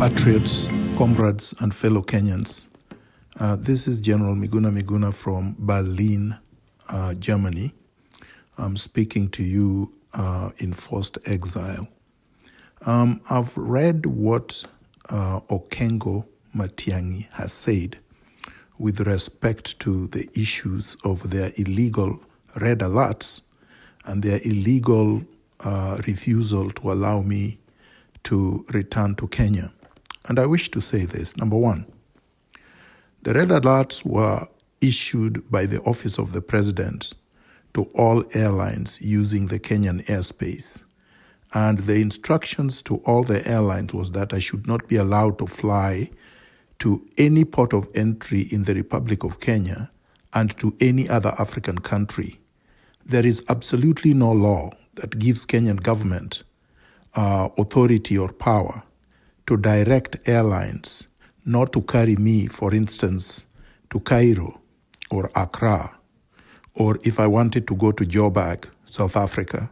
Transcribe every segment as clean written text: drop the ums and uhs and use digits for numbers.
Patriots, comrades, and fellow Kenyans. This is General Miguna from Berlin, Germany. I'm speaking to you in forced exile. I've read what Okengo Matiang'i has said with respect to the issues of their illegal red alerts and their illegal refusal to allow me to return to Kenya. And I wish to say this. Number one, the red alerts were issued by the Office of the President to all airlines using the Kenyan airspace. And the instructions to all the airlines was that I should not be allowed to fly to any port of entry in the Republic of Kenya and to any other African country. There is absolutely no law that gives Kenyan government authority or power to direct airlines not to carry me, for instance, to Cairo or Accra, or if I wanted to go to Joburg, South Africa.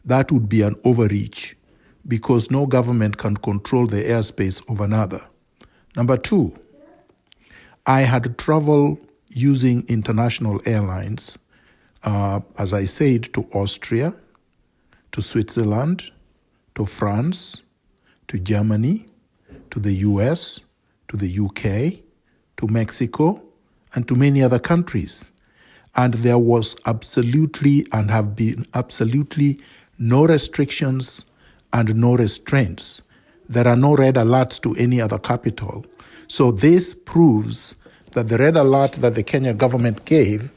That would be an overreach because no government can control the airspace of another. Number two, I had traveled using international airlines, as I said, to Austria, to Switzerland, to France, to Germany, to the US, to the UK, to Mexico, and to many other countries. And there was absolutely and have been absolutely no restrictions and no restraints. There are no red alerts to any other capital. So this proves that the red alert that the Kenya government gave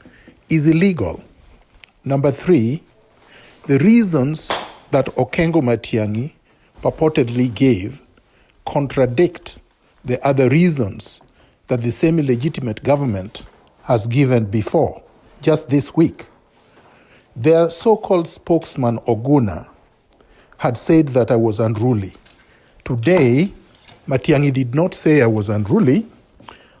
is illegal. Number three, the reasons that Okengo Matiang'i purportedly gave contradict the other reasons that the semi-legitimate government has given before, just this week. Their so-called spokesman, Oguna, had said that I was unruly. Today, Matiang'i did not say I was unruly.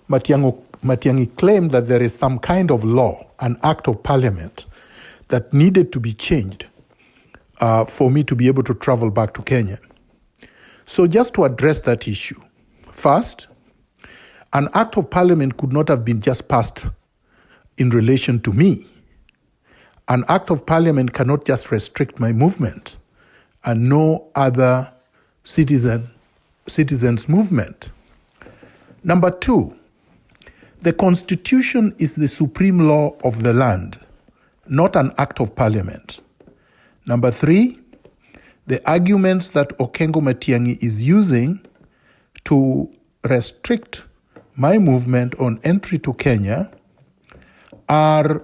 Matiang'i claimed that there is some kind of law, an act of parliament, that needed to be changed for me to be able to travel back to Kenya. So just to address that issue, first, an act of parliament could not have been just passed in relation to me. An act of parliament cannot just restrict my movement and no other citizen's movement. Number two, the Constitution is the supreme law of the land, not an act of parliament. Number three, the arguments that Okengo Matiang'i is using to restrict my movement on entry to Kenya are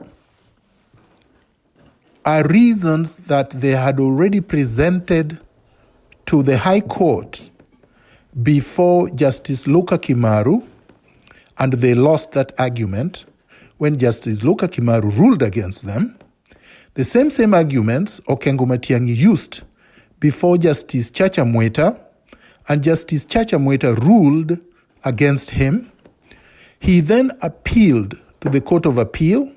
reasons that they had already presented to the High Court before Justice Luka Kimaru, and they lost that argument when Justice Luka Kimaru ruled against them. The same arguments Okengo Matiang'i used before Justice Chacha Mwita, and Justice Chacha Mwita ruled against him. He then appealed to the Court of Appeal,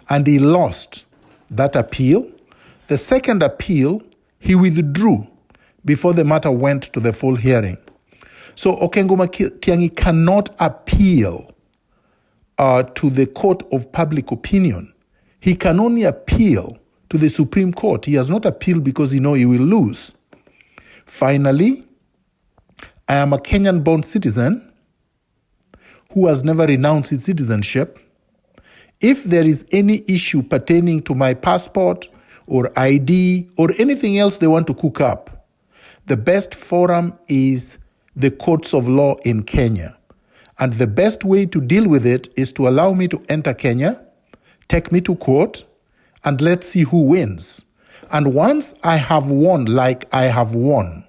and he lost that appeal. The second appeal, he withdrew before the matter went to the full hearing. So Okengo Matiang'i cannot appeal to the Court of Public Opinion. He can only appeal to the Supreme Court. He has not appealed because he knows he will lose. Finally, I am a Kenyan-born citizen who has never renounced his citizenship. If there is any issue pertaining to my passport or ID or anything else they want to cook up, the best forum is the courts of law in Kenya. And the best way to deal with it is to allow me to enter Kenya, take me to court, and let's see who wins. And once I have won, like I have won,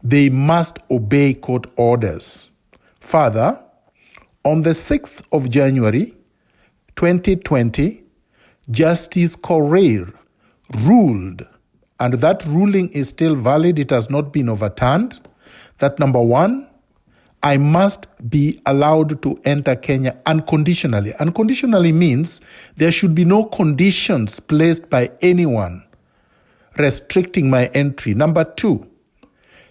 they must obey court orders. Further, on the 6th of January, 2020, Justice Korir ruled, and that ruling is still valid, it has not been overturned, that number one, I must be allowed to enter Kenya unconditionally. Unconditionally means there should be no conditions placed by anyone restricting my entry. Number two,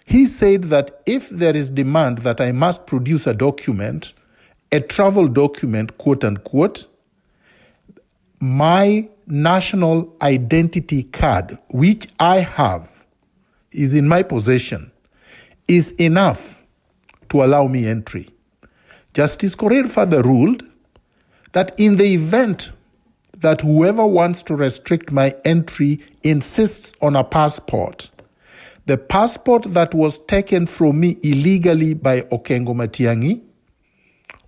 He said that if there is demand that I must produce a document, a travel document, quote unquote, my national identity card, which I have, is in my possession, is enough to allow me entry. Justice Korir further ruled that in the event that whoever wants to restrict my entry insists on a passport, the passport that was taken from me illegally by Okengo Matiang'i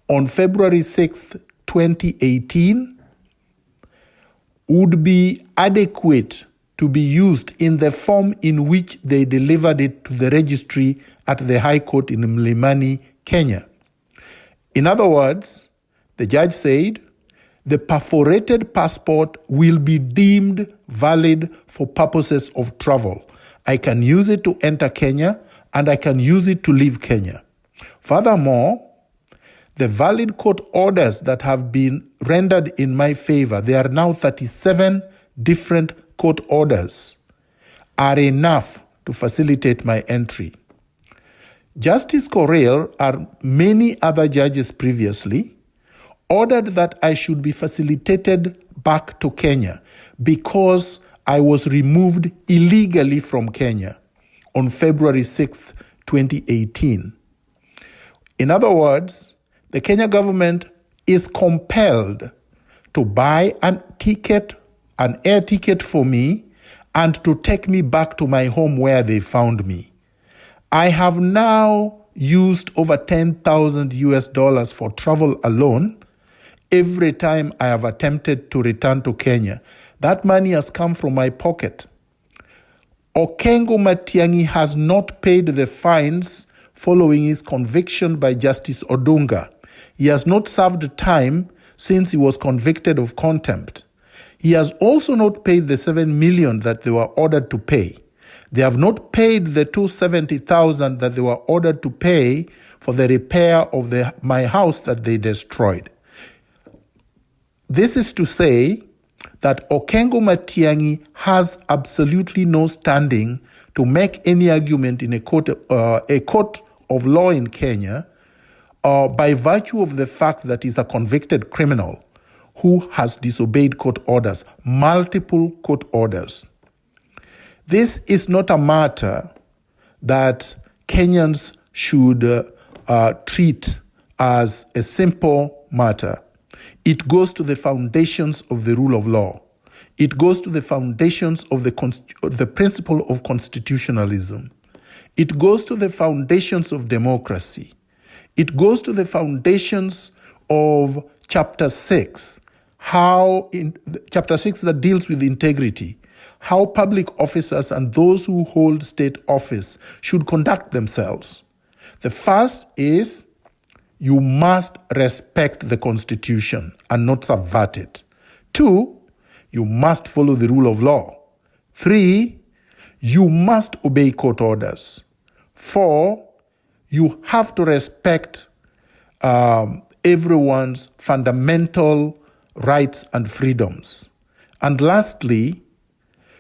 on February 6th, 2018, would be adequate to be used in the form in which they delivered it to the registry at the High Court in Mlimani, Kenya. In other words, the judge said, the perforated passport will be deemed valid for purposes of travel. I can use it to enter Kenya and I can use it to leave Kenya. Furthermore, the valid court orders that have been rendered in my favor, there are now 37 different court orders, are enough to facilitate my entry. Justice Korir and many other judges previously ordered that I should be facilitated back to Kenya because I was removed illegally from Kenya on February 6th, 2018. In other words, the Kenya government is compelled to buy an air ticket for me and to take me back to my home where they found me. I have now used over $10,000 for travel alone every time I have attempted to return to Kenya. That money has come from my pocket. Okengo Matiang'i has not paid the fines following his conviction by Justice Odunga. He has not served time since he was convicted of contempt. He has also not paid the $7 million that they were ordered to pay. They have not paid the $270,000 that they were ordered to pay for the repair of my house that they destroyed. This is to say that Okengo Matiang'i has absolutely no standing to make any argument in a court of law in Kenya by virtue of the fact that he's a convicted criminal who has disobeyed court orders, multiple court orders. This is not a matter that Kenyans should treat as a simple matter. It goes to the foundations of the rule of law. It goes to the foundations of the principle of constitutionalism. It goes to the foundations of democracy. It goes to the foundations of Chapter 6, Chapter 6 that deals with integrity, how public officers and those who hold state office should conduct themselves. The first is you must respect the Constitution and not subvert it. 2, you must follow the rule of law. 3, you must obey court orders. 4, you have to respect everyone's fundamental rights and freedoms. And lastly,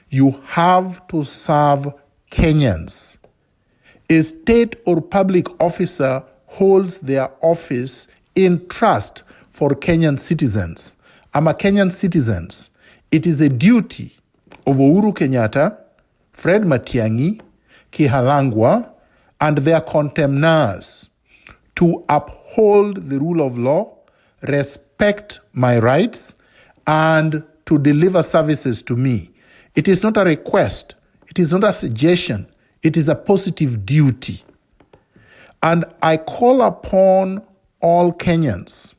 you have to serve Kenyans. A state or public officer holds their office in trust for Kenyan citizens. I'm a Kenyan citizen. It is a duty of Uhuru Kenyatta, Fred Matiang'i, Kihalangwa, and their contemnors to uphold the rule of law, respect my rights, and to deliver services to me. It is not a request. It is not a suggestion. It is a positive duty. And I call upon all Kenyans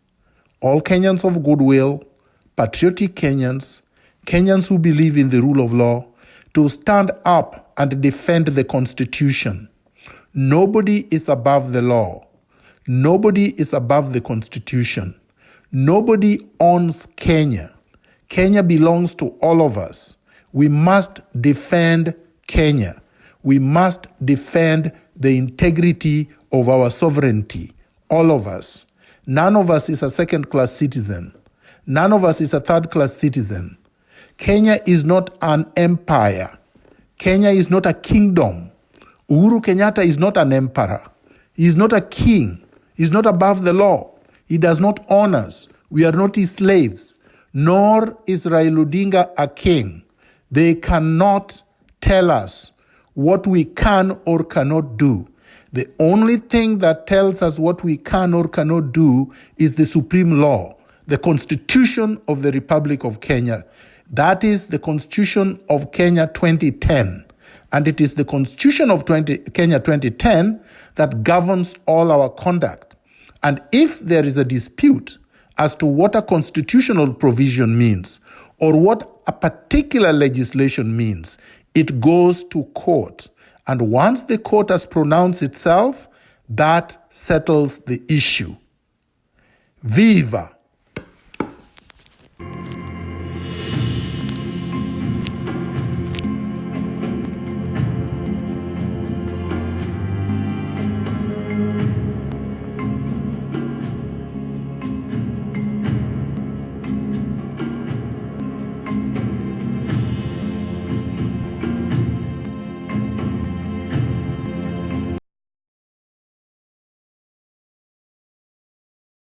of goodwill, patriotic Kenyans, Kenyans who believe in the rule of law, to stand up and defend the Constitution. Nobody is above the law. Nobody is above the Constitution. Nobody owns Kenya. Kenya belongs to all of us. We must defend Kenya. We must defend the integrity of our sovereignty, all of us. None of us is a second-class citizen. None of us is a third-class citizen. Kenya is not an empire. Kenya is not a kingdom Uhuru Kenyatta is not an emperor. He is not a king. He is not above the law. He does not own us. We are not his slaves. Nor is Raila Odinga a king. They cannot tell us what we can or cannot do. The only thing that tells us what we can or cannot do is the supreme law, the Constitution of the Republic of Kenya. That is the Constitution of Kenya 2010. And it is the Constitution of Kenya 2010 that governs all our conduct. And if there is a dispute as to what a constitutional provision means or what a particular legislation means, it goes to court. And once the court has pronounced itself, that settles the issue. Viva